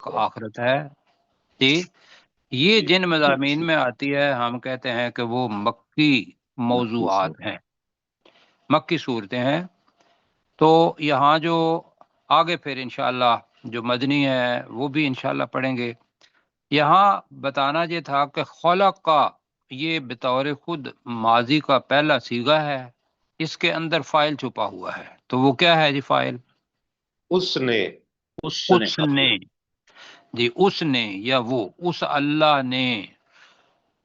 ایک آخرت ہے جی. یہ جن مضامین میں آتی ہے ہم کہتے ہیں کہ وہ مکی موضوعات ہیں، مکی صورتیں ہیں. تو یہاں جو آگے پھر انشاءاللہ جو مدنی ہے وہ بھی انشاءاللہ پڑھیں گے. یہاں بتانا یہ تھا کہ خلق کا یہ بطور خود ماضی کا پہلا صیغہ ہے، اس کے اندر فاعل چھپا ہوا ہے. تو وہ کیا ہے جی فاعل؟ اس نے اس نے جی، اس نے یا وہ اس اللہ نے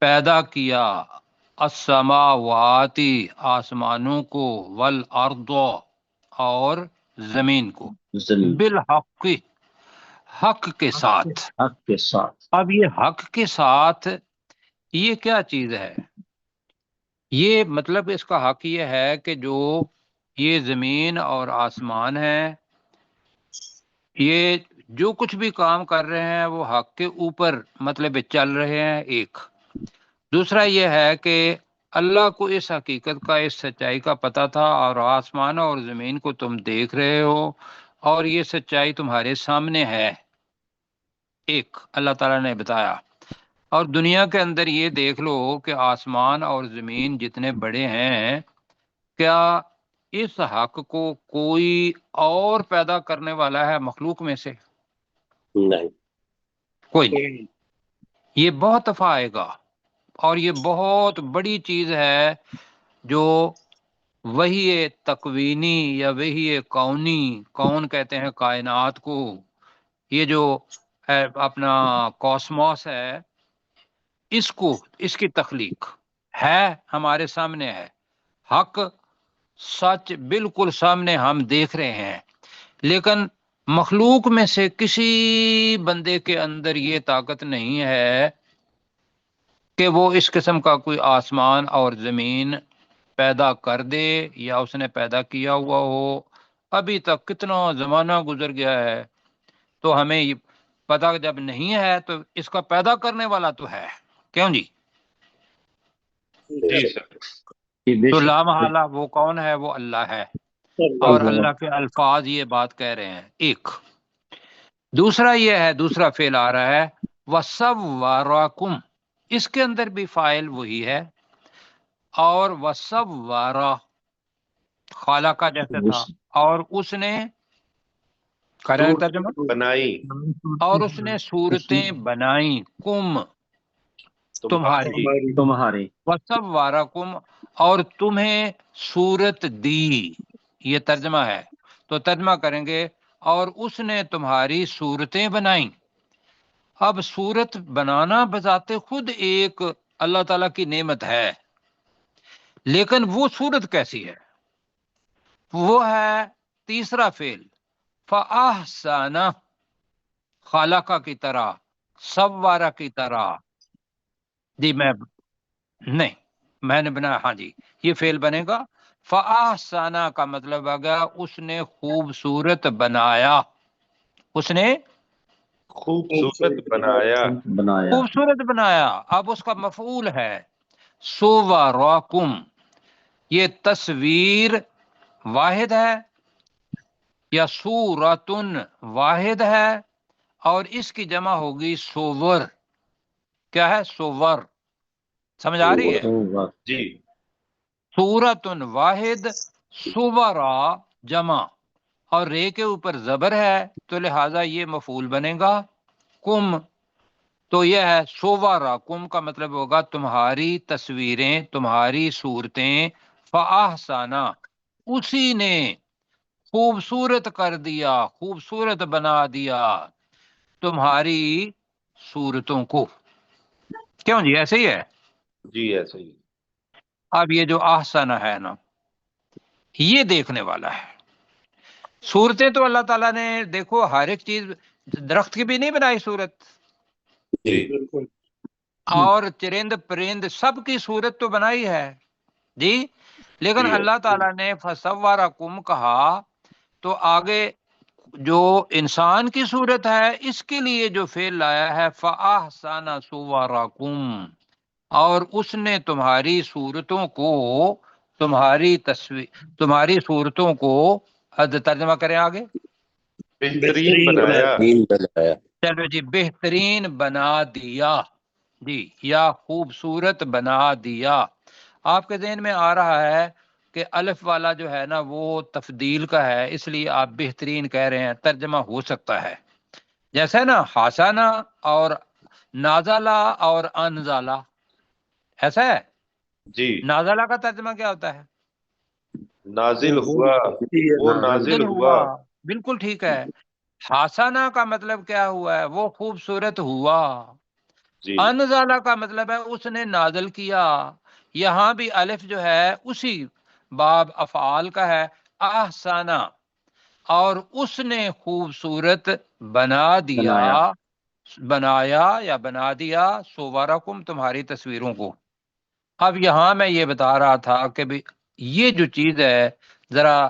پیدا کیا السماواتی آسمانوں کو والارض اور زمین کو بالحق حق کے ساتھ. اب یہ حق کے ساتھ یہ کیا چیز ہے؟ یہ مطلب اس کا حق یہ ہے کہ جو یہ زمین اور آسمان ہے، یہ جو کچھ بھی کام کر رہے ہیں وہ حق کے اوپر مطلب چل رہے ہیں. ایک دوسرا یہ ہے کہ اللہ کو اس حقیقت کا، اس سچائی کا پتہ تھا، اور آسمان اور زمین کو تم دیکھ رہے ہو اور یہ سچائی تمہارے سامنے ہے. ایک اللہ تعالیٰ نے بتایا. اور دنیا کے اندر یہ دیکھ لو کہ آسمان اور زمین جتنے بڑے ہیں، کیا اس حق کو کوئی اور پیدا کرنے والا ہے مخلوق میں سے؟ نہیں، کوئی نہیں. یہ بہت دفعہ آئے گا اور یہ بہت بڑی چیز ہے جو وہی تکوینی یا وہی کونی، کون کہتے ہیں کائنات کو، یہ جو اپنا کاسموس ہے، اس کو، اس کی تخلیق ہے ہمارے سامنے ہے. حق سچ بالکل سامنے ہم دیکھ رہے ہیں، لیکن مخلوق میں سے کسی بندے کے اندر یہ طاقت نہیں ہے کہ وہ اس قسم کا کوئی آسمان اور زمین پیدا کر دے یا اس نے پیدا کیا ہوا ہو. ابھی تک کتنا زمانہ گزر گیا ہے تو ہمیں یہ پتہ جب نہیں ہے تو اس کا پیدا کرنے والا تو ہے. کیوں جی؟ جی سر. تو لا محالہ وہ کون ہے؟ وہ اللہ ہے، اور اللہ کے الفاظ یہ بات کہہ رہے ہیں. ایک دوسرا یہ ہے، دوسرا فعل آ رہا ہے وَصَوَّرَكُمْ، اس کے اندر بھی فاعل وہی ہے، اور وَصَوَّرَ خالق جیسے تھا، اور اس نے کریں ترجمہ، بنائی، اور اس نے صورتیں بنائیں، کم تمہاری، وَصَوَّرَكُمْ اور تمہیں صورت دی. یہ ترجمہ ہے. تو ترجمہ کریں گے اور اس نے تمہاری صورتیں بنائیں. اب صورت بنانا بذات خود ایک اللہ تعالیٰ کی نعمت ہے، لیکن وہ صورت کیسی ہے؟ وہ ہے تیسرا فعل فَأَحْسَنَ، خالقہ کی طرح، سوارہ کی طرح. جی میں نے بنایا، ہاں جی یہ فعل بنے گا. فَأَحْسَنَ کا مطلب آ گیا اس نے خوبصورت بنایا، اس نے خوبصورت بنایا. خوبصورت بنایا. اب اس کا مفعول ہے صُوَرَكُمْ. یہ تصویر واحد ہے یا صورتن واحد ہے، اور اس کی جمع ہوگی صور. کیا ہے؟ صور. سمجھ آ رہی ہے؟ جی. صورتن واحد، صورا جمع، اور رے کے اوپر زبر ہے تو لہٰذا یہ مفعول بنے گا کم. تو یہ ہے صورا کم کا مطلب ہوگا تمہاری تصویریں، تمہاری صورتیں، فاحسنا اسی نے خوبصورت کر دیا، خوبصورت بنا دیا تمہاری صورتوں کو. کیوں جی ایسے ہی ہے؟ جی ایسے ہی. اب یہ جو احسن ہے نا، یہ دیکھنے والا ہے. صورتیں تو اللہ تعالیٰ نے دیکھو ہر ایک چیز، درخت کی بھی نہیں بنائی صورت، اور چرند پرند سب کی صورت تو بنائی ہے جی. لیکن اللہ تعالیٰ نے فَصَوَّرَكُمْ کہا تو آگے جو انسان کی صورت ہے اس کے لیے جو فعل لایا ہے فَأَحْسَنَ صُوَرَكُمْ، اور اس نے تمہاری صورتوں کو، تمہاری صورتوں کو ترجمہ کریں آگے، بہترین بنایا. چلو جی، بہترین بنا دیا جی، یا خوبصورت بنا دیا. آپ کے ذہن میں آ رہا ہے کہ الف والا جو ہے نا وہ تفضیل کا ہے، اس لیے آپ بہترین کہہ رہے ہیں. ترجمہ ہو سکتا ہے جیسے نا حسنا اور نازلہ اور انزلہ، ایسا ہے. جی، نازلہ کا ترجمہ کیا ہوتا ہے؟ نازل ہوا، وہ نازل ہوا. بالکل ٹھیک ہے. حسنا کا مطلب کیا ہوا ہے؟ وہ خوبصورت ہوا. جی انزلہ کا مطلب ہے اس نے نازل کیا. یہاں بھی الف جو ہے اسی باب افعال کا ہے، احسنا، اور اس نے خوبصورت بنا دیا، بنایا یا بنا دیا، صورکم، تمہاری تصویروں کو. اب یہاں میں یہ بتا رہا تھا کہ بھی یہ جو چیز ہے ذرا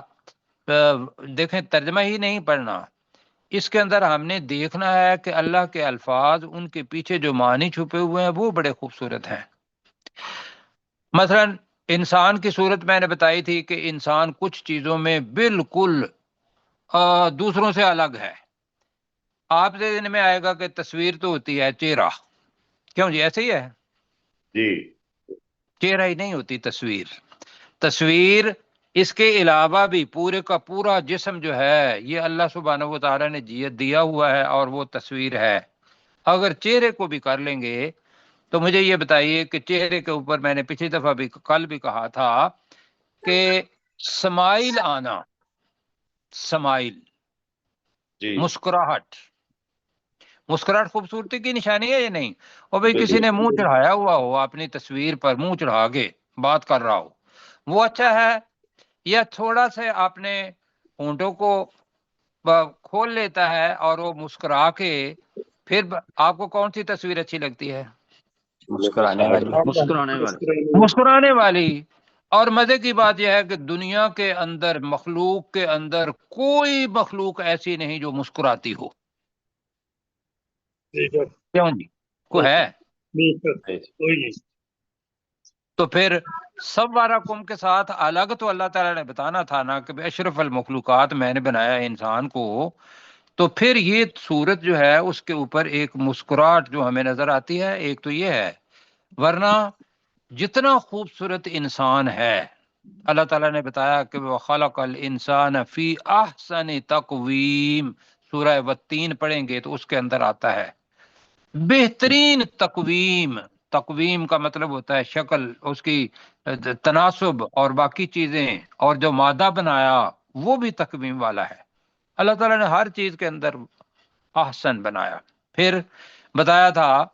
دیکھیں، ترجمہ ہی نہیں پڑھنا، اس کے اندر ہم نے دیکھنا ہے کہ اللہ کے الفاظ، ان کے پیچھے جو معنی چھپے ہوئے ہیں وہ بڑے خوبصورت ہیں. مثلا انسان کی صورت میں نے بتائی تھی کہ انسان کچھ چیزوں میں بالکل دوسروں سے الگ ہے. آپ کے ذہن میں آئے گا کہ تصویر تو ہوتی ہے چہرہ، کیوں جی ایسے ہی ہے؟ جی چہرہ ہی نہیں ہوتی تصویر. تصویر اس کے علاوہ بھی پورے کا پورا جسم جو ہے یہ اللہ سبحانہ و تعالیٰ نے جیت دیا ہوا ہے اور وہ تصویر ہے. اگر چہرے کو بھی کر لیں گے تو مجھے یہ بتائیے کہ چہرے کے اوپر میں نے پچھلی دفعہ بھی کل بھی کہا تھا کہ سمائل آنا، سمائل، جی مسکراہٹ. مسکراہٹ خوبصورتی کی نشانی ہے یا نہیں؟ اور بھئی کسی بالکل. نے منہ چڑھایا ہوا ہو اپنی تصویر پر، منہ چڑھا کے بات کر رہا ہو، وہ اچھا ہے؟ یا تھوڑا سے آپ نے ہونٹوں کو کھول لیتا ہے اور وہ مسکرا کے، پھر آپ کو کون سی تصویر اچھی لگتی ہے؟ مسکرانے والی. مسکرانے والی. اور مزے کی بات یہ ہے کہ دنیا کے اندر، مخلوق کے اندر کوئی مخلوق ایسی نہیں جو مسکراتی ہو. کیوں جی؟ کو ہے؟ تو پھر سوارکم کے ساتھ الگ تو اللہ تعالیٰ نے بتانا تھا نا کہ اشرف المخلوقات میں نے بنایا انسان کو. تو پھر یہ صورت جو ہے اس کے اوپر ایک مسکراہٹ جو ہمیں نظر آتی ہے، ایک تو یہ ہے. ورنہ جتنا خوبصورت انسان ہے، اللہ تعالیٰ نے بتایا کہ وہ خلق الانسان فی احسن تقویم. سورہ والتین پڑھیں گے تو اس کے اندر آتا ہے بہترین تقویم. تقویم کا مطلب ہوتا ہے شکل، اس کی تناسب اور باقی چیزیں، اور جو مادہ بنایا وہ بھی تقویم والا ہے. اللہ تعالیٰ نے ہر چیز کے اندر احسن بنایا. پھر بتایا تھا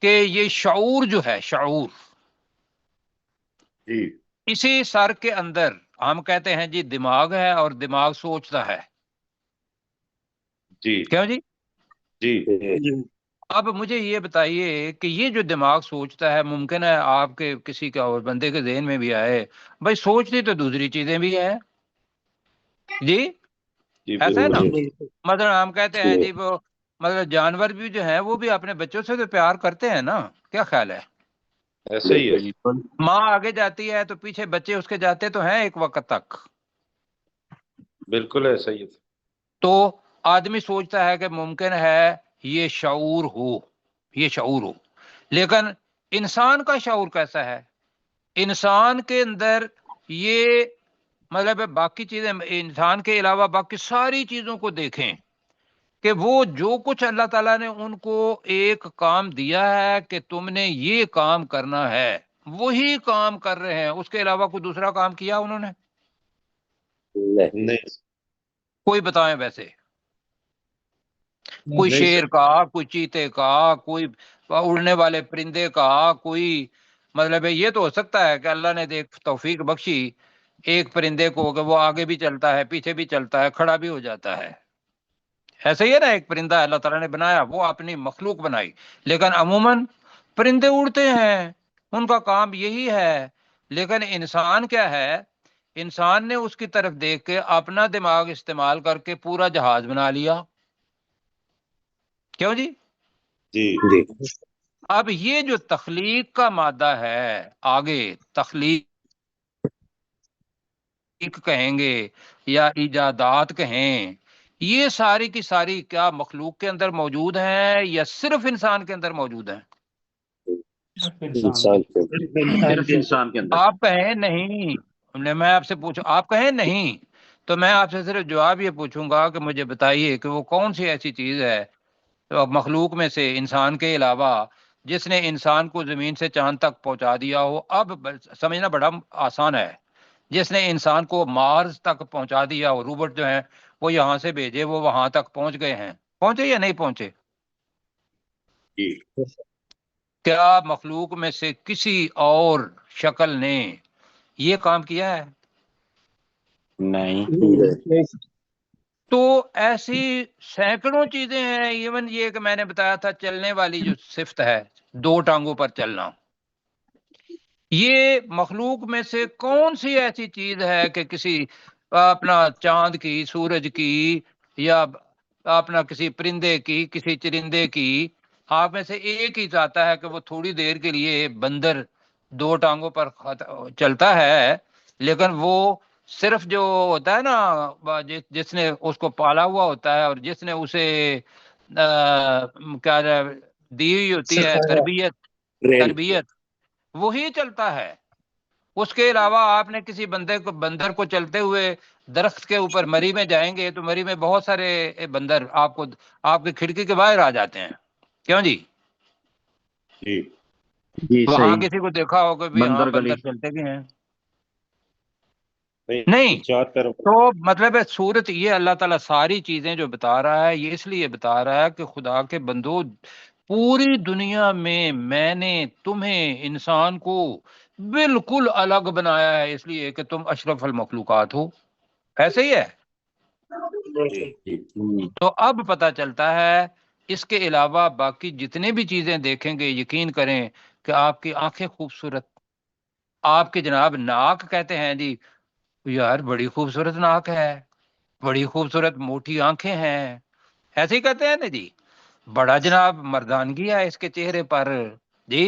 کہ یہ شعور جو ہے، شعور، جی اسی سر کے اندر ہم کہتے ہیں جی دماغ ہے اور دماغ سوچتا ہے. جی کیوں جی؟ جی اب مجھے یہ بتائیے کہ یہ جو دماغ سوچتا ہے، ممکن ہے آپ کے کسی کا اور بندے کے ذہن میں بھی آئے بھائی سوچتی تو دوسری چیزیں بھی ہیں جی، جی ایسا ہے نا. بالکل. مثلا ہم کہتے ہیں جی وہ مطلب جانور بھی جو ہیں وہ بھی اپنے بچوں سے تو پیار کرتے ہیں نا، کیا خیال ہے؟ ایسا ہی ہے. ماں آگے جاتی ہے تو پیچھے بچے اس کے جاتے تو ہیں ایک وقت تک. بالکل ایسا ہی ہے. تو آدمی سوچتا ہے کہ ممکن ہے یہ شعور ہو، یہ شعور ہو. لیکن انسان کا شعور کیسا ہے؟ انسان کے اندر یہ مطلب باقی چیزیں، انسان کے علاوہ باقی ساری چیزوں کو دیکھیں کہ وہ جو کچھ اللہ تعالیٰ نے ان کو ایک کام دیا ہے کہ تم نے یہ کام کرنا ہے، وہی کام کر رہے ہیں. اس کے علاوہ کوئی دوسرا کام کیا انہوں نے؟ نہیں. کوئی بتائیں ویسے، کوئی نہیں شیر سر. کا، کوئی چیتے کا، کوئی اڑنے والے پرندے کا، کوئی مطلب ہے یہ تو ہو سکتا ہے کہ اللہ نے دیکھ توفیق بخشی ایک پرندے کو کہ وہ آگے بھی چلتا ہے، پیچھے بھی چلتا ہے، کھڑا بھی ہو جاتا ہے. ایسا ہی ہے نا، ایک پرندہ اللہ تعالیٰ نے بنایا، وہ اپنی مخلوق بنائی. لیکن عموماً پرندے اڑتے ہیں، ان کا کام یہی ہے. لیکن انسان کیا ہے؟ انسان نے اس کی طرف دیکھ کے اپنا دماغ استعمال کر کے پورا جہاز بنا لیا. کیوں جی؟ جی اب یہ جو تخلیق کا مادہ ہے، آگے تخلیق کہیں گے یا ایجادات کہیں، یہ ساری کی ساری کیا مخلوق کے اندر موجود ہیں یا صرف انسان کے اندر موجود ہیں؟ صرف انسان کے اندر۔ آپ کہیں نہیں، میں آپ سے پوچھوں، آپ کہیں نہیں تو میں آپ سے صرف جواب یہ پوچھوں گا کہ مجھے بتائیے کہ وہ کون سی ایسی چیز ہے مخلوق میں سے انسان کے علاوہ جس نے انسان کو زمین سے چاند تک پہنچا دیا ہو۔ اب سمجھنا بڑا آسان ہے، جس نے انسان کو مارس تک پہنچا دیا ہو، روبوٹ جو ہیں وہ یہاں سے بھیجے، وہ وہاں تک پہنچ گئے ہیں، پہنچے یا نہیں پہنچے؟ جی کیا مخلوق میں سے کسی اور شکل نے یہ کام کیا ہے؟ نہیں۔ تو ایسی سینکڑوں چیزیں ہیں، ایون یہ کہ میں نے بتایا تھا چلنے والی جو صفت ہے، دو ٹانگوں پر چلنا، یہ مخلوق میں سے کون سی ایسی چیز ہے کہ کسی اپنا چاند کی، سورج کی، یا اپنا کسی پرندے کی، کسی چرندے کی، آپ میں سے ایک ہی چاہتا ہے کہ وہ تھوڑی دیر کے لیے بندر دو ٹانگوں پر چلتا ہے، لیکن وہ صرف جو ہوتا ہے نا جس نے اس کو پالا ہوا ہوتا ہے اور جس نے اسے کیا دی ہوئی ہوتی ہے تربیت، وہی چلتا ہے۔ اس کے علاوہ آپ نے کسی بندر کو چلتے ہوئے درخت کے اوپر مری میں جائیں گے تو مری میں بہت سارے بندر آپ کی کھڑکی کے باہر آ جاتے ہیں، کیوں جی؟ وہاں کسی کو دیکھا ہوگا بھی ہاں بندر چلتے بھی ہیں؟ نہیں۔ تو مطلب ہے صورت یہ اللہ تعالیٰ ساری چیزیں جو بتا رہا ہے یہ اس لیے بتا رہا ہے کہ خدا کے بندو، پوری دنیا میں نے تمہیں انسان کو بالکل الگ بنایا ہے، اس لیے کہ تم اشرف المخلوقات ہو، ایسے ہی ہے۔ تو اب پتہ چلتا ہے اس کے علاوہ باقی جتنے بھی چیزیں دیکھیں گے یقین کریں کہ آپ کی آنکھیں خوبصورت، آپ کے جناب ناک کہتے ہیں جی یار بڑی خوبصورت ناک ہے، بڑی خوبصورت موٹی آنکھیں ہیں، ایسے ہی کہتے ہیں نا جی، بڑا جناب مردانگی ہے اس کے چہرے پر جی۔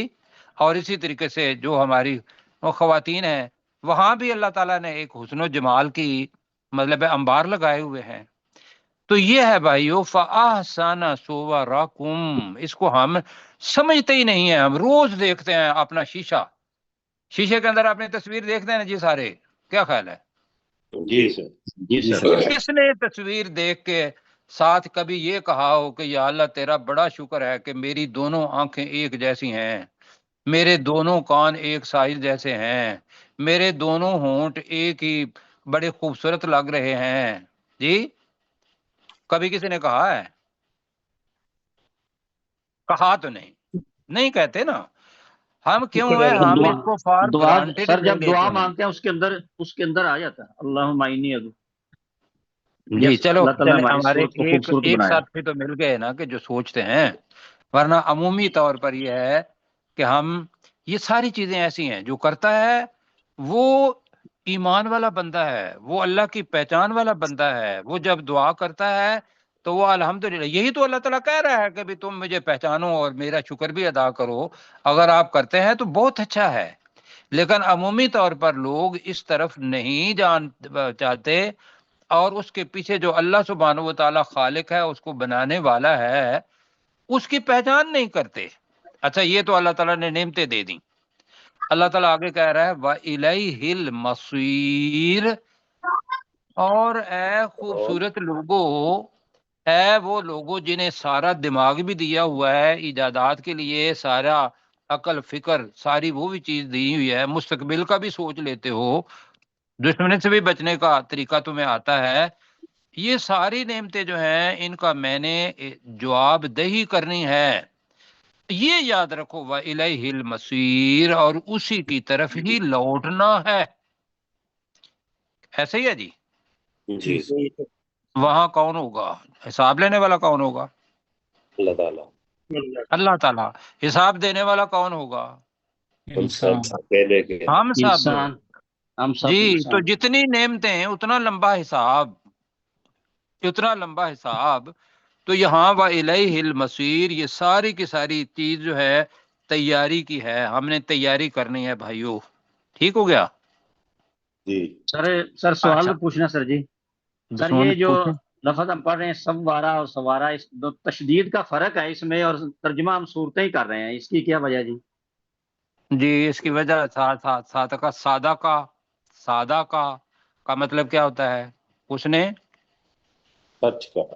اور اسی طریقے سے جو ہماری خواتین ہیں وہاں بھی اللہ تعالیٰ نے ایک حسن و جمال کی مطلب انبار لگائے ہوئے ہیں۔ تو یہ ہے بھائیو فَأَحْسَنَ صُوَرَكُمْ، اس کو ہم سمجھتے ہی نہیں ہیں، ہم روز دیکھتے ہیں اپنا شیشے کے اندر اپنی تصویر دیکھتے ہیں نا جی سارے، کیا خیال ہے؟ جی سر۔ کس نے تصویر دیکھ کے ساتھ کبھی یہ کہا ہو کہ یا اللہ تیرا بڑا شکر ہے کہ میری دونوں آنکھیں ایک جیسی ہیں، میرے دونوں کان ایک سائز جیسے ہیں، میرے دونوں ہونٹ ایک ہی بڑے خوبصورت لگ رہے ہیں جی؟ کبھی کسی نے کہا ہے؟ کہا تو نہیں کہتے نا۔ ہم کیوں ہیں، ہم اس کو فار گرانٹیڈ سر لے جب لیتے دعا ہیں۔ مانگتے ہیں اس کے اندر آ جاتا ہے اللہم اعنی ابو۔ جی چلو ہمارے خوبصورت ایک بنایا۔ ساتھی تو مل گئے نا کہ جو سوچتے ہیں، ورنہ عمومی طور پر یہ ہے کہ ہم یہ ساری چیزیں ایسی ہیں جو کرتا ہے وہ ایمان والا بندہ ہے، وہ اللہ کی پہچان والا بندہ ہے، وہ جب دعا کرتا ہے تو وہ الحمدللہ، یہی تو اللہ تعالیٰ کہہ رہا ہے کہ بھی تم مجھے پہچانو اور میرا شکر بھی ادا کرو، اگر آپ کرتے ہیں تو بہت اچھا ہے۔ لیکن عمومی طور پر لوگ اس طرف نہیں جان چاہتے، اور اس کے پیچھے جو اللہ سبحانہ و تعالیٰ خالق ہے، اس کو بنانے والا ہے، اس کی پہچان نہیں کرتے۔ اچھا یہ تو اللہ تعالیٰ نے نعمتیں دے دیں، اللہ تعالیٰ آگے کہہ رہا ہے وَإِلَيْهِ الْمَصِيرُ، اور اے خوبصورت لوگوں، اے وہ لوگوں جنہیں سارا دماغ بھی دیا ہوا ہے ایجادات کے لیے، سارا عقل فکر ساری وہ بھی چیز دی ہوئی ہے، مستقبل کا بھی سوچ لیتے ہو، دشمنی سے بھی بچنے کا طریقہ تمہیں آتا ہے، یہ ساری نعمتیں جو ہیں ان کا میں نے جواب دہی کرنی ہے۔ یہ یاد رکھو وَإِلَيْهِ الْمَصِيرُ، اور اسی کی طرف ہی لوٹنا ہے، ایسے ہی ہے جی؟ جی وہاں کون ہوگا حساب لینے والا؟ کون ہوگا؟ اللہ تعالیٰ۔ اللہ تعالیٰ۔ حساب دینے والا کون ہوگا؟ ہم سب۔ ہم سب جی انسان۔ تو جتنی نعمتیں ہیں اتنا لمبا حساب، اتنا لمبا حساب۔ تو یہاں وَإِلَيْهِ الْمَصِيرُ، یہ ساری کی ساری چیز جو ہے تیاری کی ہے، ہم نے تیاری کرنی ہے بھائیو، ٹھیک ہو گیا؟ جی سر سوال اچھا پوچھنا سر جی، سر یہ جو لفظ ہم پڑھ رہے ہیں سوارا اور سوارا، اس دو تشدید کا فرق ہے اس میں، اور ترجمہ ہم صورتیں ہی کر رہے ہیں، اس کی کیا وجہ جی؟ جی اس کی وجہ سادہ کا مطلب کیا ہوتا ہے؟ اس نے سچ کہا،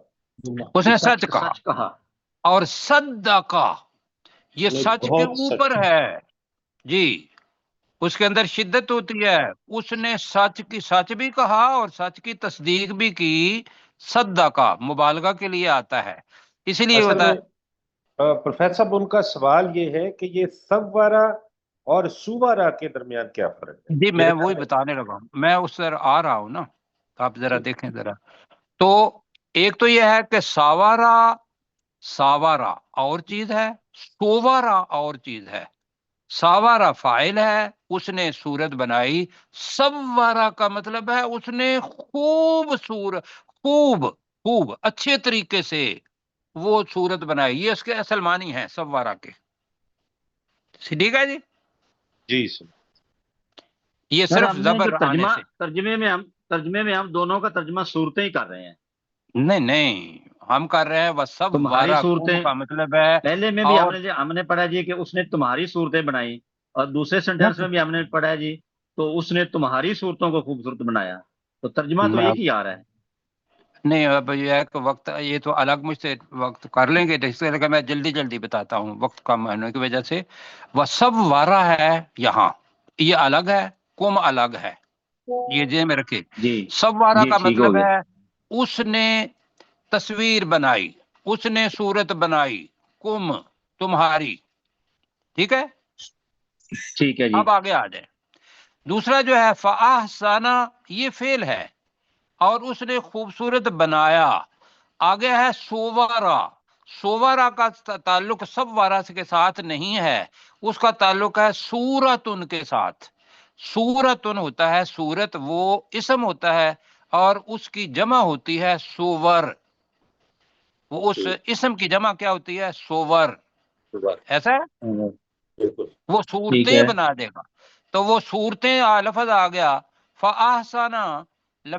سچ کہا، اور صدقہ یہ سچ کے اوپر ہے جی، اس کے اندر شدت ہوتی ہے، اس نے سچ بھی کہا اور سچ کی تصدیق بھی کی، صدقہ مبالغہ کے لیے آتا ہے، اسی لیے ہوتا ہے۔ پروفیسر صاحب ان کا سوال یہ ہے کہ یہ سوارا اور سوارا کے درمیان کیا فرق ہے؟ جی میں وہی بتانے لگا ہوں، میں اس طرح آ رہا ہوں نا، آپ ذرا دیکھیں ذرا۔ تو ایک تو یہ ہے کہ ساوارا اور چیز ہے، سوارا اور چیز ہے۔ ساوارا فاعل ہے، اس نے صورت بنائی، سوارا کا مطلب ہے اس نے خوب اچھے طریقے سے وہ صورت بنائی، یہ اس کے اصل معنی ہے سوارا کے، ٹھیک ہے جی؟ جی سر، یہ سر صرف ہم نے زبر جو آنے سے، ترجمے میں ہم دونوں کا ترجمہ صورتیں ہی کر رہے ہیں۔ نہیں ہم کر رہے ہیں وہ سب تمہاری وارا صورتیں، کا مطلب ہے، پہلے میں بھی اور ہم نے پڑھا جی کہ اس نے تمہاری صورتیں بنائی، اور دوسرے سینٹینس میں بھی ہم نے پڑھا جی تو اس نے تمہاری صورتوں کو خوبصورت بنایا، تو ترجمہ تو ایک ہی آ رہا ہے۔ نہیں اب یہ ہے کہ وقت یہ تو الگ مجھ سے وقت کر لیں گے، اس لیے کہ میں جلدی بتاتا ہوں وقت کم ہونے کی وجہ سے۔ وہ سب وارا ہے یہاں، یہ الگ ہے، کم الگ ہے، یہ ذہن میں رکھے۔ جی سب وارا جی کا ٹھیک ہو مطلب گیا، ہے اس نے تصویر بنائی، اس نے صورت بنائی، کم تمہاری، ٹھیک ہے؟ ٹھیک ہے جی، اب آگے آ جائیں۔ دوسرا جو ہے فاحسنا، یہ فعل ہے اور اس نے خوبصورت بنایا، آگے ہے سوارا کا تعلق سوارا کے ساتھ نہیں ہے، اس کا تعلق ہے سورتن کے ساتھ۔ سورتن ہوتا ہے سورت، وہ اسم ہوتا ہے اور اس کی جمع ہوتی ہے سور، وہ اس اسم کی جمع کیا ہوتی ہے؟ سور، ایسا ہے؟ وہ ٹھیک صورتیں ہے، بنا دے گا، تو وہ صورتیں لفظ آ گیا، فاحسنا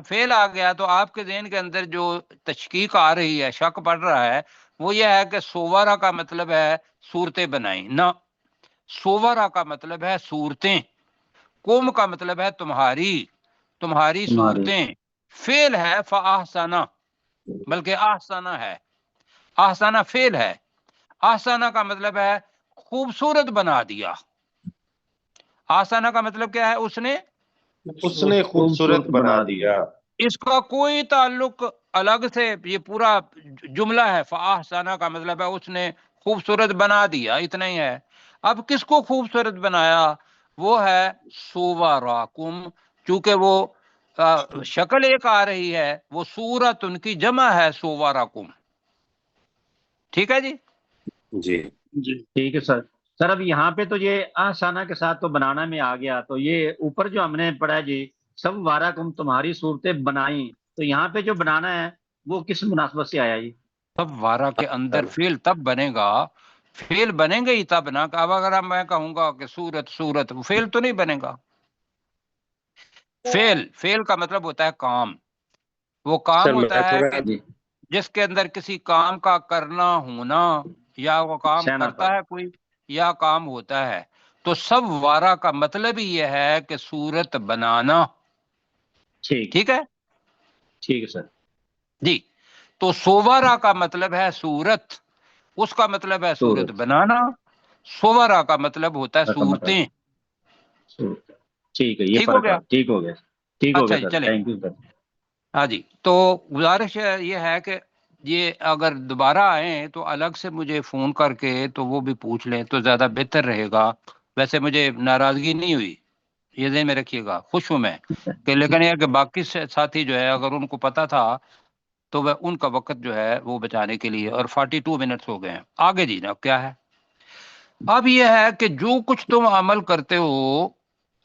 فعل آ گیا، تو آپ کے ذہن کے اندر جو تشکیک آ رہی ہے، شک پڑ رہا ہے، وہ یہ ہے کہ سوارا کا مطلب ہے صورتیں بنائیں، نہ، سوارا کا مطلب ہے صورتیں، قوم کا مطلب ہے تمہاری صورتیں، فعل ہے فاحسنا، بلکہ احسنا ہے، احسنا فعل ہے، احسنا کا مطلب ہے خوبصورت بنا دیا، احسنا کا مطلب کیا ہے؟ اس نے خوبصورت بنا دیا۔ اس کا کوئی تعلق الگ سے، یہ پورا جملہ ہے، فاحسنا کا مطلب ہے اس نے خوبصورت بنا دیا، اتنا ہی ہے۔ اب کس کو خوبصورت بنایا؟ وہ ہے سوواراکم، چونکہ وہ شکل ایک آ رہی ہے، وہ صورت ان کی جمع ہے سوواراکم، ٹھیک ہے جی؟ جی ٹھیک ہے سر۔ سر اب یہاں پہ تو یہ آسانہ کے ساتھ تو بنانا میں آ گیا، تو یہ اوپر جو ہم نے پڑھا جی سب وارا کم تمہاری صورتیں بنائیں، تو یہاں پہ جو بنانا ہے وہ کس مناسبت سے آیا جی؟ سب وارا کے اندر فعل تب بنے گا، فعل بنے گا ہی تب نا، اب اگر میں کہوں گا کہ صورت فعل تو نہیں بنے گا۔ فعل کا مطلب ہوتا ہے کام، وہ کام ہوتا ہے کہ جس کے اندر کسی کام کا کرنا ہونا، یا وہ کام کرتا ہے کوئی یا کام ہوتا ہے، تو سب وارا کا مطلب ہی یہ ہے کہ صورت بنانا، ٹھیک ہے؟ ٹھیک ہے سر جی، تو سوارا کا مطلب ہے صورت، اس کا مطلب ہے صورت بنانا، سوارا کا مطلب ہوتا ہے صورتیں، ٹھیک ہے، یہ ٹھیک ہو گیا؟ ٹھیک ہو اچھا گیا جی سر، چلیں، تھینک یو سر۔ ہاں جی، تو گزارش یہ ہے کہ یہ اگر دوبارہ آئیں تو الگ سے مجھے فون کر کے تو وہ بھی پوچھ لیں تو زیادہ بہتر رہے گا۔ ویسے مجھے ناراضگی نہیں ہوئی، یہ ذہن میں رکھیے گا، خوش ہوں میں کہ، لیکن یہ کہ باقی ساتھی جو ہے اگر ان کو پتا تھا تو وہ ان کا وقت جو ہے وہ بچانے کے لیے، اور 42 منٹس ہو گئے ہیں آگے جی، نا کیا ہے؟ اب یہ ہے کہ جو کچھ تم عمل کرتے ہو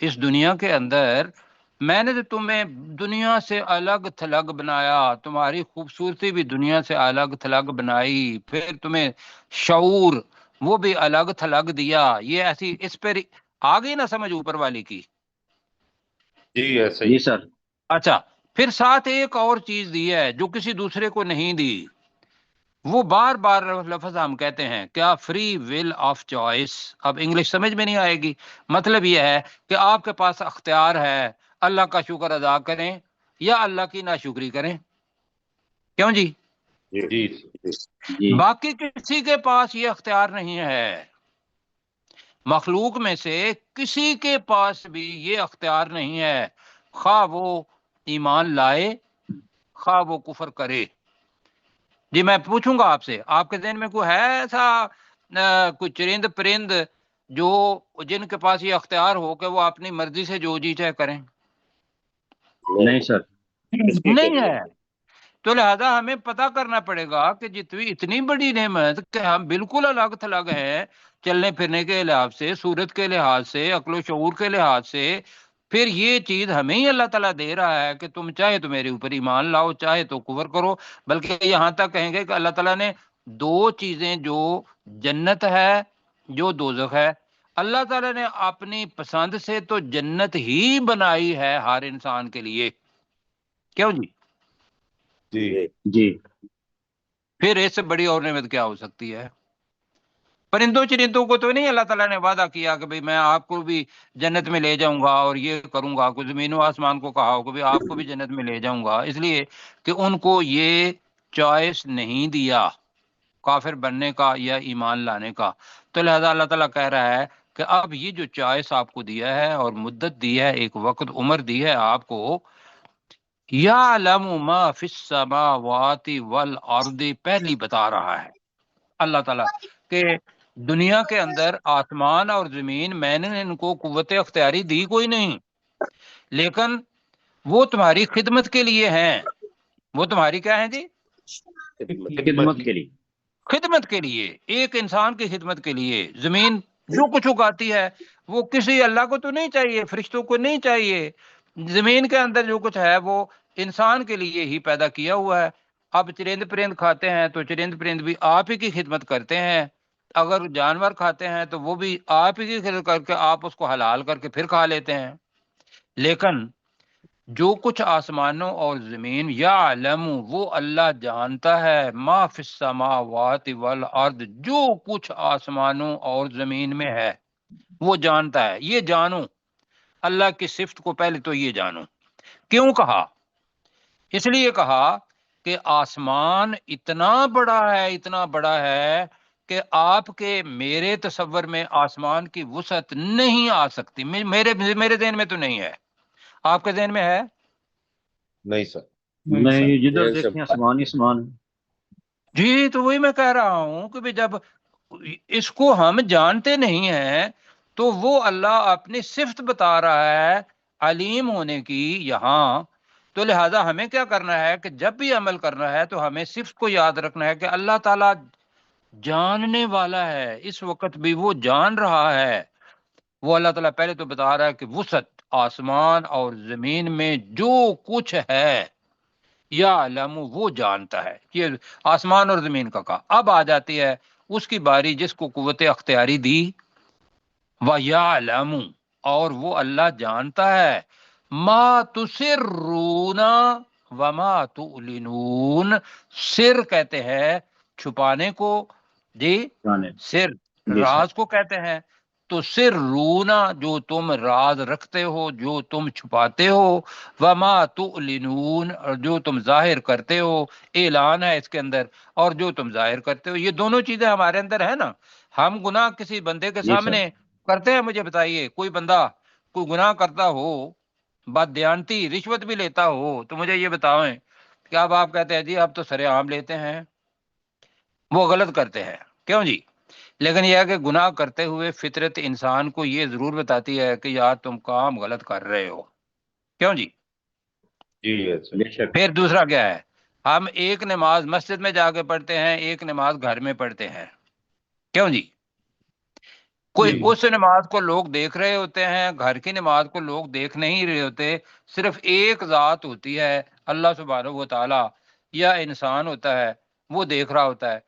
اس دنیا کے اندر، میں نے تو تمہیں دنیا سے الگ تھلگ بنایا، تمہاری خوبصورتی بھی دنیا سے الگ تھلگ بنائی، پھر تمہیں شعور وہ بھی الگ تھلگ دیا، یہ ایسی اس پہ آ گئی نا سمجھ اوپر والی کی؟ جی ایسا ہی سر۔ اچھا، پھر ساتھ ایک اور چیز دی ہے جو کسی دوسرے کو نہیں دی، وہ بار بار لفظ ہم کہتے ہیں کیا، فری ول آف چوائس. اب انگلش سمجھ میں نہیں آئے گی، مطلب یہ ہے کہ آپ کے پاس اختیار ہے، اللہ کا شکر ادا کریں یا اللہ کی ناشکری کریں. کیوں جی؟ جی جی باقی کسی کے پاس یہ اختیار نہیں ہے، مخلوق میں سے کسی کے پاس بھی یہ اختیار نہیں ہے، خواہ وہ ایمان لائے خواہ وہ کفر کرے. جی میں پوچھوں گا آپ سے، آپ کے ذہن میں کوئی ہے ایسا کوئی چرند پرند جو جن کے پاس یہ اختیار ہو کہ وہ اپنی مرضی سے جو جی چاہے کریں؟ نہیں سر. نہیں ہے. تو لہذا ہمیں پتہ کرنا پڑے گا کہ جتنی اتنی بڑی نعمت کہ ہم بالکل الگ تھلگ ہیں چلنے پھرنے کے لحاظ سے، صورت کے لحاظ سے، عقل و شعور کے لحاظ سے، پھر یہ چیز ہمیں ہی اللہ تعالیٰ دے رہا ہے کہ تم چاہے تو میرے اوپر ایمان لاؤ، چاہے تو کفر کرو. بلکہ یہاں تک کہیں گے کہ اللہ تعالیٰ نے دو چیزیں، جو جنت ہے جو دوزخ ہے، اللہ تعالیٰ نے اپنی پسند سے تو جنت ہی بنائی ہے ہر انسان کے لیے. کیوں جی؟ جی جی پھر اس سے بڑی اور نعمت کیا ہو سکتی ہے؟ پرندوں چرندوں کو تو نہیں اللہ تعالیٰ نے وعدہ کیا کہ بھئی میں آپ کو بھی جنت میں لے جاؤں گا اور یہ کروں گا، کوئی زمین و آسمان کو کہا ہو کہ بھئی آپ کو بھی جنت میں لے جاؤں گا، اس لیے کہ ان کو یہ چوائس نہیں دیا کافر بننے کا یا ایمان لانے کا. تو لہذا اللہ تعالیٰ کہہ رہا ہے کہ اب یہ جو چوائس آپ کو دیا ہے اور مدت دی ہے، ایک وقت عمر دی ہے آپ کو، یعلم ما فی السماوات والارض پہلی بتا رہا ہے اللہ تعالیٰ کہ دنیا کے اندر آسمان اور زمین میں نے ان کو قوت اختیاری دی کوئی نہیں، لیکن وہ تمہاری خدمت کے لیے ہیں. وہ تمہاری کیا ہیں جی؟ خدمت کے لیے. خدمت کے لیے، ایک انسان کی خدمت کے لیے. زمین جو کچھ اگاتی ہے وہ کسی اللہ کو تو نہیں چاہیے، فرشتوں کو نہیں چاہیے. زمین کے اندر جو کچھ ہے وہ انسان کے لیے ہی پیدا کیا ہوا ہے. اب چرند پرند کھاتے ہیں تو چرند پرند بھی آپ ہی کی خدمت کرتے ہیں، اگر جانور کھاتے ہیں تو وہ بھی آپ ہی کی خدمت کر کے آپ اس کو حلال کر کے پھر کھا لیتے ہیں. لیکن جو کچھ آسمانوں اور زمین، یعلم وہ اللہ جانتا ہے، ما فی السماوات والارض جو کچھ آسمانوں اور زمین میں ہے وہ جانتا ہے. یہ جانو اللہ کی صفت کو، پہلے تو یہ جانو. کیوں کہا؟ اس لیے کہا کہ آسمان اتنا بڑا ہے، اتنا بڑا ہے کہ آپ کے میرے تصور میں آسمان کی وسعت نہیں آ سکتی. میرے ذہن میں تو نہیں ہے، آپ کے ذہن میں ہے؟ نہیں سر. نہیں، جدھر دیکھیں آسمان ہی آسمان. جی تو وہی میں کہہ رہا ہوں کہ جب اس کو ہم جانتے نہیں ہیں تو وہ اللہ اپنی صفت بتا رہا ہے علیم ہونے کی یہاں. تو لہذا ہمیں کیا کرنا ہے کہ جب بھی عمل کرنا ہے تو ہمیں صفت کو یاد رکھنا ہے کہ اللہ تعالیٰ جاننے والا ہے، اس وقت بھی وہ جان رہا ہے. وہ اللہ تعالیٰ پہلے تو بتا رہا ہے کہ وسعت آسمان اور زمین میں جو کچھ ہے یا علم وہ جانتا ہے. یہ آسمان اور زمین کا کہا. اب آ جاتی ہے اس کی باری جس کو قوت اختیاری دی، وَيَعْلَمُ اور وہ اللہ جانتا ہے، ما تسرون وما تعلنون. سر کہتے ہیں چھپانے کو، جی سر راز کو کہتے ہیں. تو سر رونا جو تم راز رکھتے ہو، جو تم چھپاتے ہو، وما تعلنون اور جو تم ظاہر کرتے ہو. اعلان ہے اس کے اندر، اور جو تم ظاہر کرتے ہو. یہ دونوں چیزیں ہمارے اندر ہے نا. ہم گناہ کسی بندے کے سامنے کرتے ہیں، مجھے بتائیے کوئی بندہ کوئی گناہ کرتا ہو، بد دیانتی رشوت بھی لیتا ہو، تو مجھے یہ بتائیں کہ اب آپ کہتے ہیں جی اب تو سرے عام لیتے ہیں، وہ غلط کرتے ہیں. کیوں جی؟ لیکن یہ ہے کہ گناہ کرتے ہوئے فطرت انسان کو یہ ضرور بتاتی ہے کہ یار تم کام غلط کر رہے ہو. کیوں جی؟ جی پھر دوسرا کیا ہے؟ ہم ایک نماز مسجد میں جا کے پڑھتے ہیں، ایک نماز گھر میں پڑھتے ہیں. کیوں جی؟ کوئی اس نماز کو لوگ دیکھ رہے ہوتے ہیں، گھر کی نماز کو لوگ دیکھ نہیں رہے ہوتے. صرف ایک ذات ہوتی ہے اللہ سبحانہ و تعالی، یا انسان ہوتا ہے وہ دیکھ رہا ہوتا ہے.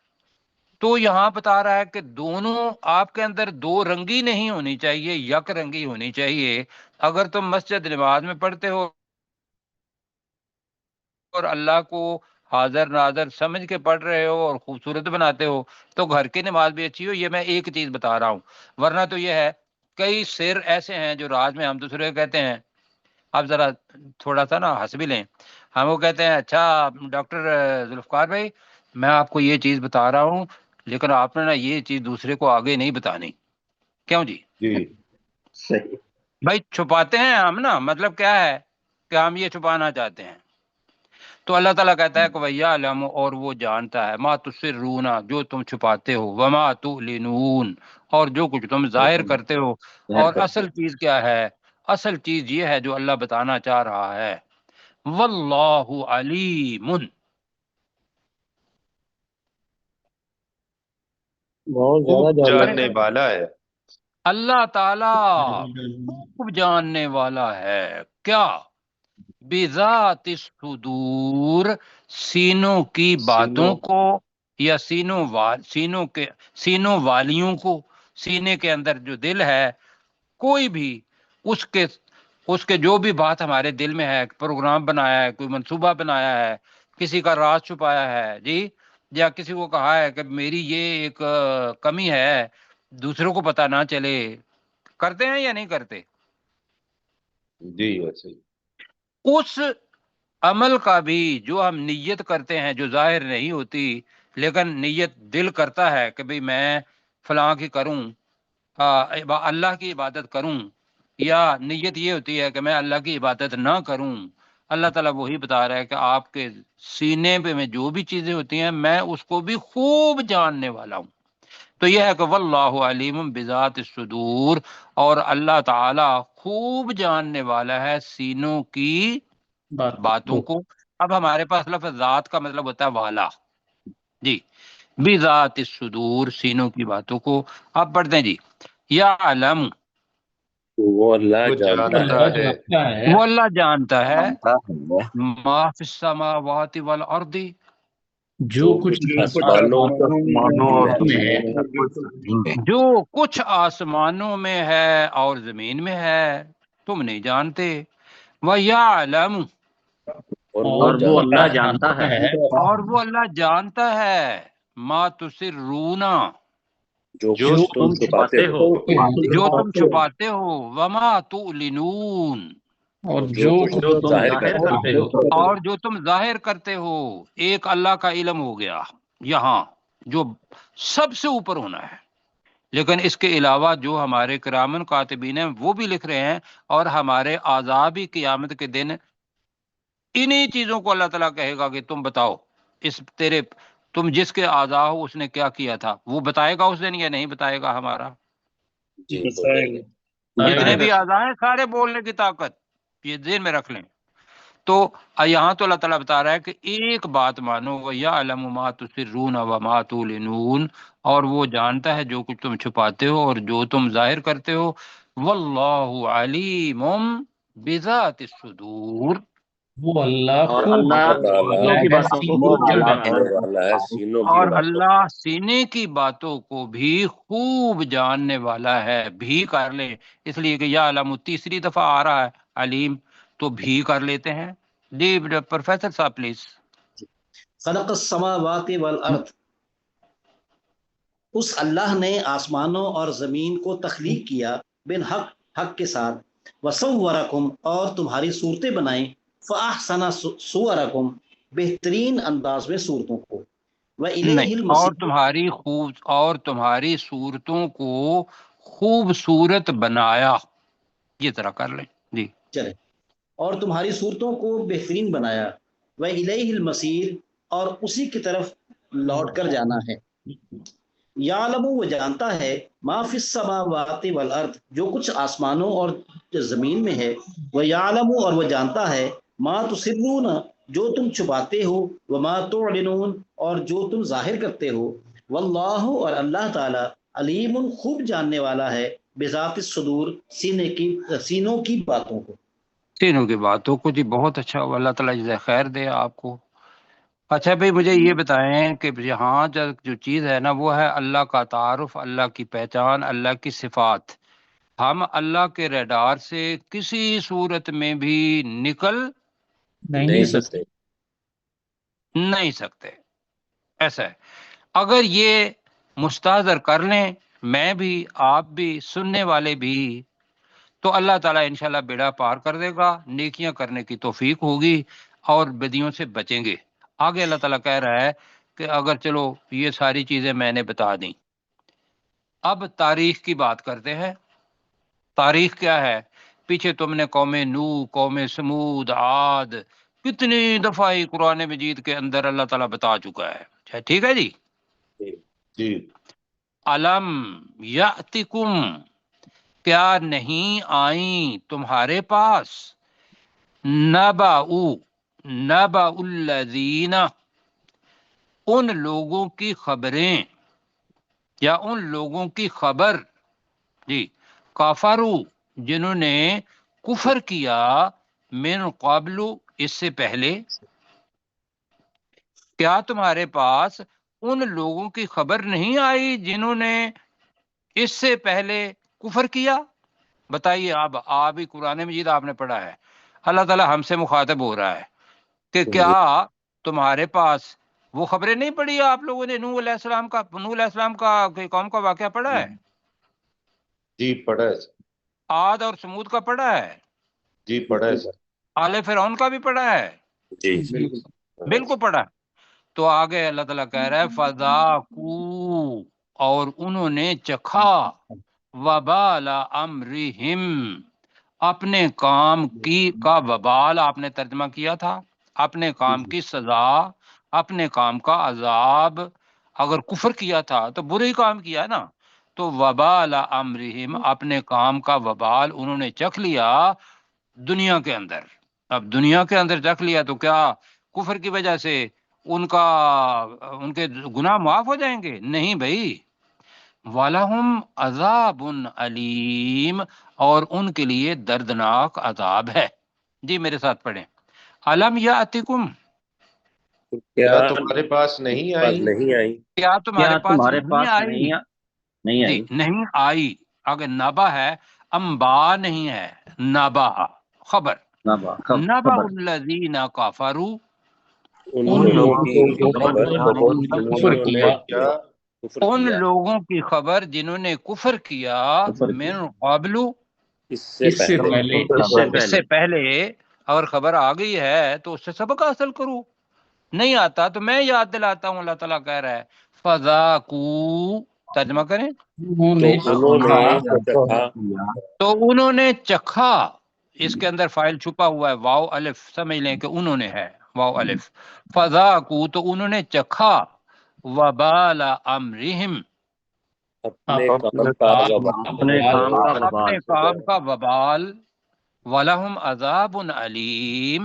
تو یہاں بتا رہا ہے کہ دونوں آپ کے اندر دو رنگی نہیں ہونی چاہیے، یک رنگی ہونی چاہیے. اگر تم مسجد نماز میں پڑھتے ہو اور اللہ کو حاضر ناظر سمجھ کے پڑھ رہے ہو اور خوبصورت بناتے ہو تو گھر کی نماز بھی اچھی ہو. یہ میں ایک چیز بتا رہا ہوں، ورنہ تو یہ ہے کئی سر ایسے ہیں جو رات میں ہم دوسرے کو کہتے ہیں. آپ ذرا تھوڑا سا نا ہنس بھی لیں. ہم وہ کہتے ہیں اچھا ڈاکٹر ذوالفقار بھائی میں آپ کو یہ چیز بتا رہا ہوں لیکن آپ نے نا یہ چیز دوسرے کو آگے نہیں بتانی. کیوں جی؟ صحیح. بھائی چھپاتے ہیں ہم نا، مطلب کیا ہے کہ ہم یہ چھپانا چاہتے ہیں. تو اللہ تعالیٰ کہتا ہے کہ وَيَعْلَمُ اور وہ جانتا ہے مَا تُسِرُّونَ جو تم چھپاتے ہو وَمَا تُعْلِنُونَ اور جو کچھ تم ظاہر کرتے ہو. اور اصل چیز کیا ہے؟ اصل چیز یہ ہے جو اللہ بتانا چاہ رہا ہے. وَاللَّهُ عَلِيمٌ بہت خوب زیادہ جاننے والا ہے. اللہ تعالیٰ خوب جاننے والا ہے. کیا؟ بذات الصدور سینوں کی باتوں کو یا سینوں والیوں کو. سینے کے اندر جو دل ہے کوئی بھی اس کے جو بھی بات ہمارے دل میں ہے، پروگرام بنایا ہے، کوئی منصوبہ بنایا ہے، کسی کا راز چھپایا ہے جی، یا کسی کو کہا ہے کہ میری یہ ایک کمی ہے دوسروں کو پتہ نہ چلے، کرتے ہیں یا نہیں کرتے؟ جی ویسے ہی. اس عمل کا بھی جو ہم نیت کرتے ہیں جو ظاہر نہیں ہوتی لیکن نیت دل کرتا ہے کہ بھئی میں فلاں کی کروں، اللہ کی عبادت کروں، یا نیت یہ ہوتی ہے کہ میں اللہ کی عبادت نہ کروں. اللہ تعالیٰ وہی بتا رہا ہے کہ آپ کے سینے پہ میں جو بھی چیزیں ہوتی ہیں میں اس کو بھی خوب جاننے والا ہوں. تو یہ ہے کہ واللہ علیم بذات الصدور اور اللہ تعالی خوب جاننے والا ہے سینوں کی باتوں کو. اب ہمارے پاس لفظ ذات کا مطلب ہوتا ہے والا جی، بذات الصدور سینوں کی باتوں کو. آپ پڑھتے ہیں جی یعلم وہ اللہ وہ جانتا ہے. وہ اللہ جانتا ہے ما فی السماوات والارض جو کچھ آسمانوں میں ہے جو کچھ آسمانوں میں ہے اور زمین میں ہے تم نہیں جانتے. وَيَعْلَمُ اور وہ اللہ جانتا ہے اور وہ اللہ جانتا ہے ما تسرون جو تم چھپاتے ہو جو تم چھپاتے ہو وما تعلنون اور جو تم ظاہر کرتے ہو. اور جو تم ظاہر کرتے ہو. ایک اللہ کا علم ہو گیا یہاں جو سب سے اوپر ہونا ہے، لیکن اس کے علاوہ جو ہمارے کرامن کاتبین ہیں وہ بھی لکھ رہے ہیں، اور ہمارے اعضاء بھی قیامت کے دن انہی چیزوں کو اللہ تعالیٰ کہے گا کہ تم بتاؤ تم جس کے اعضاء ہو اس نے کیا کیا تھا. وہ بتائے گا اس دن یا نہیں بتائے گا؟ ہمارا جتنے بھی اعضاء ہیں سارے بولنے کی طاقت، یہ ذہن میں رکھ لیں. تو یہاں تو اللہ تعالیٰ بتا رہا ہے کہ ایک بات مانو وَيَعْلَمُ مَا تُسِرُّونَ وَمَا تُعْلِنُونَ اور وہ جانتا ہے جو کچھ تم چھپاتے ہو اور جو تم ظاہر کرتے ہو. وَاللَّهُ عَلِيمٌ بِذَاتِ الصُّدُورِ وہ اللہ اور اللہ سینے کی باتوں کو بھی خوب جاننے والا ہے. بھی کر لیں اس لیے کہ یا علم تیسری دفعہ آ رہا ہے، علیم تو بھی کر لیتے ہیں. جی پروفیسر صاحب پلیز. خلق السماوات والارض اس اللہ نے آسمانوں اور زمین کو تخلیق کیا بالحق حق کے ساتھ، وصورکم اور تمہاری صورتیں بنائیں، فاحسن صورکم بہترین انداز میں صورتوں کو، وإلیہ المصیر اور تمہاری صورتوں کو خوبصورت بنایا. یہ طرح کر لیں جی چلے، اور تمہاری صورتوں کو بہترین بنایا، وإلیہ المصیر اور اسی کی طرف لوٹ کر جانا ہے. یعلم وہ جانتا ہے ما فی السماوات والارض جو کچھ آسمانوں اور زمین میں ہے، ویعلم اور وہ جانتا ہے ما تسرون جو تم چھپاتے ہو، وما تعلنون اور جو تم ظاہر کرتے ہو. واللہ اور اللہ تعالی علیم خوب جاننے والا ہے بذات الصدور سینوں کی باتوں کو. سینوں کی باتوں کو جی بہت اچھا. اللہ تعالیٰ جزائے خیر دے آپ کو. اچھا بھائی مجھے یہ بتائیں کہ یہاں جو چیز ہے نا وہ ہے اللہ کا تعارف، اللہ کی پہچان، اللہ کی صفات. ہم اللہ کے ریڈار سے کسی صورت میں بھی نکل نہیں سکتے. نہیں سکتے. ایسا ہے. اگر یہ مستحضر کر لیں میں بھی آپ بھی سننے والے بھی تو اللہ تعالیٰ انشاءاللہ بیڑا پار کر دے گا، نیکیاں کرنے کی توفیق ہوگی اور بدیوں سے بچیں گے. آگے اللہ تعالیٰ کہہ رہا ہے کہ اگر چلو یہ ساری چیزیں میں نے بتا دیں، اب تاریخ کی بات کرتے ہیں. تاریخ کیا ہے؟ پیچھے تم نے قوم نو، قوم سمود، عاد، کتنی دفعہ قرآن مجید کے اندر اللہ تعالیٰ بتا چکا ہے. ٹھیک ہے جی. جی. علم یاتکم، کیا نہیں آئیں تمہارے پاس، نبأ الذین، ان لوگوں کی خبریں یا ان لوگوں کی خبر جی، کافرو، جنہوں نے کفر کیا، من قبل، اس سے پہلے. کیا تمہارے پاس ان لوگوں کی خبر نہیں آئی جنہوں نے اس سے پہلے کفر کیا؟ بتائیے. آپ ہی قرآن مجید آپ نے پڑھا ہے، اللہ تعالیٰ ہم سے مخاطب ہو رہا ہے کہ کیا تمہارے پاس وہ خبریں نہیں پڑھی آپ لوگوں نے؟ نوح علیہ السلام کا قوم کا واقعہ پڑھا ہے؟ جی پڑھا ہے. عاد اور سمود کا پڑھا ہے؟ جی پڑھا ہے سر. آل فرعون کا بھی پڑھا ہے؟ جی بالکل پڑھا. تو آگے اللہ تعالیٰ کہہ رہا ہے فذاقوا، اور انہوں نے چکھا، وبال امرہم، اپنے کام کا وبال آپ نے ترجمہ کیا تھا، اپنے کام کی سزا، اپنے کام کا عذاب. اگر کفر کیا تھا تو برے ہی کام کیا نا، تو وبال امرہم، اپنے کام کا وبال انہوں نے چکھ لیا دنیا کے اندر. اب دنیا کے اندر چکھ لیا تو کیا کفر کی وجہ سے ان کے گناہ معاف ہو جائیں گے؟ نہیں بھائی. وَلَهُمْ عَذَابٌ علیم، اور ان کے لیے دردناک عذاب ہے. جی میرے ساتھ پڑھیں. علم یاتکم، کیا تمہارے پاس نہیں آئی؟ کیا تمہارے پاس نہیں آئی؟ نہیں جی آئی. نہیں آئی. اگر نبا ہے، انبا نہیں ہے، نبا خبر. نبا الذین کفروا، ان لوگوں کی خبر کفر کیا، ان لوگوں کی خبر جنہوں نے کفر کیا، من قبل، اس سے پہلے. اگر خبر آ گئی ہے تو اس سے سبق حاصل کرو، نہیں آتا تو میں یاد دلاتا ہوں. اللہ تعالیٰ کہہ رہا ہے فذاقوا، ترجمہ کریں. تو انہوں نے چکھا، اس کے اندر فائل چھپا ہوا ہے، واو الف، سمجھ لیں کہ انہوں نے ہے واو الف. فذاقوا، تو انہوں نے چکھا، وبال امرہم، اپنے کام کا وبال. وَلَهُمْ عَذَابٌ علیم،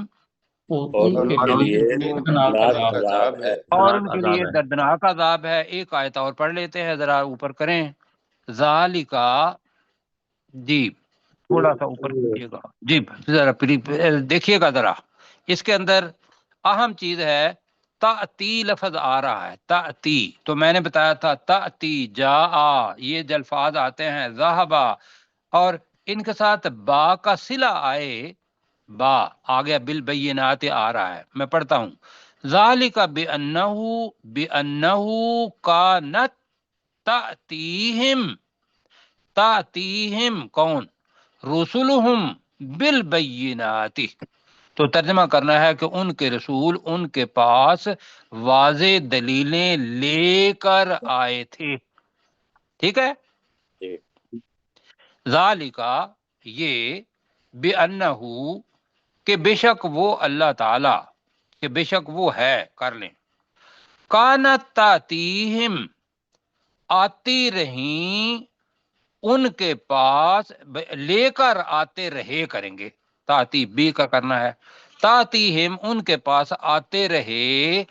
اور ان کے لیے دردناک عذاب ہے. اور ان کے لیے دردناک عذاب ہے. ایک آیت اور پڑھ لیتے ہیں، ذرا اوپر کریں. ذالکا، جی تھوڑا سا اوپر کیجیے گا جی، ذرا دیکھیے گا ذرا. اس کے اندر اہم چیز ہے تأتی، لفظ آ رہا ہے تأتی. تو میں نے بتایا تھا تأتی، جاء، یہ جو الفاظ آتے ہیں، ذہبا، اور ان کے ساتھ با کا صلہ آئے، با آ گیا، بالبینات آ رہا ہے. میں پڑھتا ہوں. ذالک بأنہ کانت تأتیہم کون؟ رسلہم بالبینات. تو ترجمہ کرنا ہے کہ ان کے رسول ان کے پاس واضح دلیلیں لے کر آئے تھے. ٹھیک ہے. ذالکا، یہ، بأنہ، کہ بے شک وہ اللہ تعالی، کہ بے شک وہ ہے، کر لیں. کانت تاتیہم، آتی رہیں ان کے پاس، لے کر آتے رہے کریں گے، تاتی بی کا کرنا ہے. تاتیہم، ان کے پاس آتے رہے.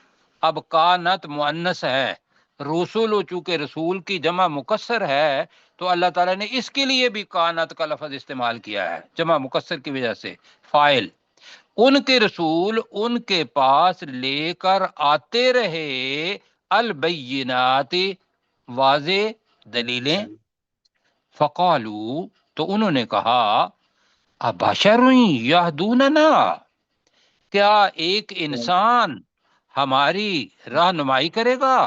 اب کانت مؤنث ہے، رسول چونکہ رسول کی جمع مکسر ہے تو اللہ تعالیٰ نے اس کے لیے بھی کانت کا لفظ استعمال کیا ہے، جمع مکسر کی وجہ سے. فائل، ان کے رسول ان کے پاس لے کر آتے رہے، البینات، واضح دلیلیں. فقالو، تو انہوں نے کہا، ابشر یہدوننا، کیا ایک انسان ہماری رہنمائی کرے گا؟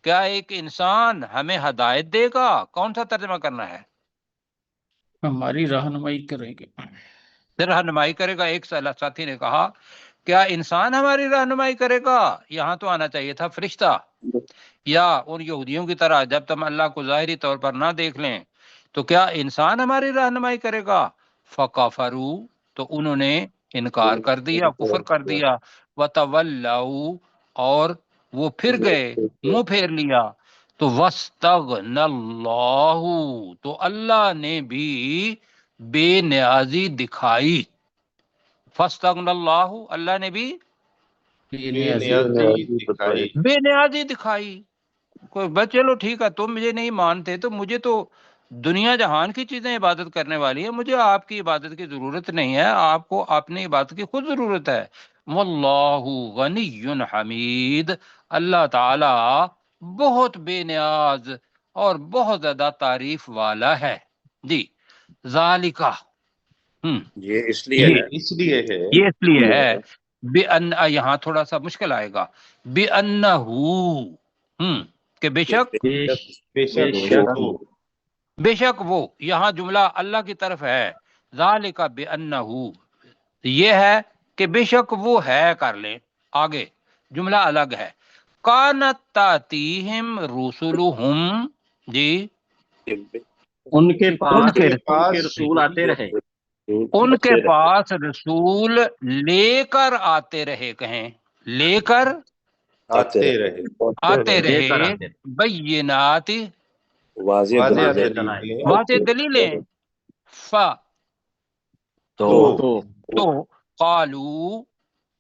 کیا ایک انسان ہمیں ہدایت دے گا؟ کون سا ترجمہ کرنا ہے؟ ہماری رہنمائی کرے گا، رہنمائی کرے گا۔ ایک ساتھی نے کہا کیا انسان ہماری رہنمائی کرے گا؟ یہاں تو آنا چاہیے تھا فرشتہ، یا ان یہودیوں کی طرح جب تم اللہ کو ظاہری طور پر نہ دیکھ لیں تو کیا انسان ہماری رہنمائی کرے گا؟ فکفروا، تو انہوں نے انکار کر دیا، کفر کر دیا، وتولوا، اور وہ پھر گئے، منہ پھیر لیا۔ تو واستغنى اللہ، تو اللہ نے بھی بے نیازی دکھائی۔ فاستغنى اللہ، اللہ نے بھی بے بے نیازی نیازی دکھائی۔ بے نیازی دکھائی۔ کوئی بس چلو ٹھیک ہے، تم مجھے نہیں مانتے تو مجھے تو دنیا جہان کی چیزیں عبادت کرنے والی ہیں، مجھے آپ کی عبادت کی ضرورت نہیں ہے، آپ کو اپنی عبادت کی خود ضرورت ہے۔ واللہ غنی حمید، اللہ تعالی بہت بے نیاز اور بہت زیادہ تعریف والا ہے۔ جی ذالکہ، یہ اس لیے یہ ہے اس لیے ہے یہ اس لیے ہے بِأَنَّ، یہاں تھوڑا سا مشکل آئے گا، بِأَنَّهُ، کہ بے شک، بے شک وہ بے شک وہ، یہاں جملہ اللہ کی طرف ہے، ذالک بِأَنَّهُ، یہ ہے کہ بے شک وہ ہے، کر لیں آگے، جملہ الگ ہے۔ کانت تاتیہم رسلہم، جی ان کے ان پاس کے ان کے رسول آتے رہے، ان کے پاس رسول لے کر آتے رہے، کہیں لے کر آتے رہے، آتے لے کر رہے، آتے رہے، بینات، واضح واضح دلیل دلیلیں، واضح دلیلیں، ف تو تو قالو،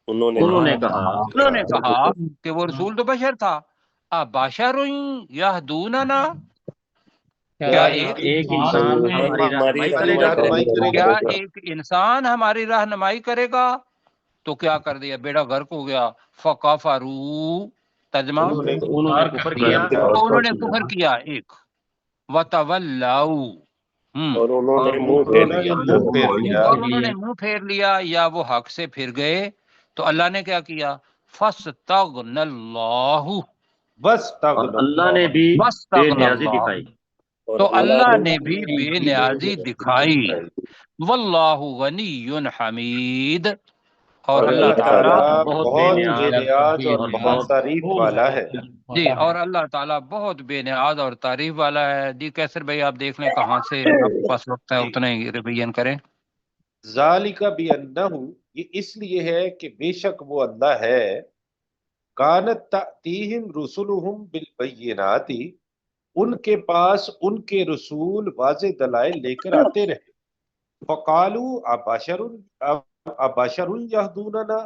انہوں نے کہا انہوں نے کہا کہ وہ رسول تو بشر تھا، ابشر یہدوننا، کیا ایک انسان ہماری رہنمائی کرے گا؟ رہنمائی کرے کیا گا؟ ایک انسان ہماری رہنمائی کرے گا؟ تو کیا کر دیا، بیڑا غرق ہو گیا۔ فکفروا، ترجمہ، انہوں نے کفر کیا، تو انہوں نے کفر کیا، ایک وتولوا، اور انہوں نے منہ انہوں پھیر نے لیا۔ منہ پھیر لیا، اور انہوں نے منہ پھیر لیا، یا وہ حق سے پھر گئے، تو اللہ نے کیا کیا؟ فاستغنى اللہ، بس اور اللہ نے بھی بے واستغنى نیازی اللہ، دکھائی۔ تو اللہ نے بھی بے نیازی دکھائی۔ دکھائی۔ واللہ غنی حمید، اور اور اللہ اللہ تعالیٰ تعالیٰ بہت بے بے نیاز اور اور بہت تعریف والا ہے۔ جی، اور اللہ تعالیٰ بہت بے نیاز اور تعریف والا ہے۔ جی کیسر بھائی آپ دیکھ لیں کہاں سے آپ کے پاس وقت ہے، اتنا ہی ریویژن کریں۔ ذالک بانہ، یہ اس لیے ہے کہ بے شک وہ اللہ ہے، کانت تأتیہم رسلہم بالبینات، ان کے پاس ان کے رسول واضح دلائل لے کر آتے رہے۔ فقالوا ابشر یہدوننا،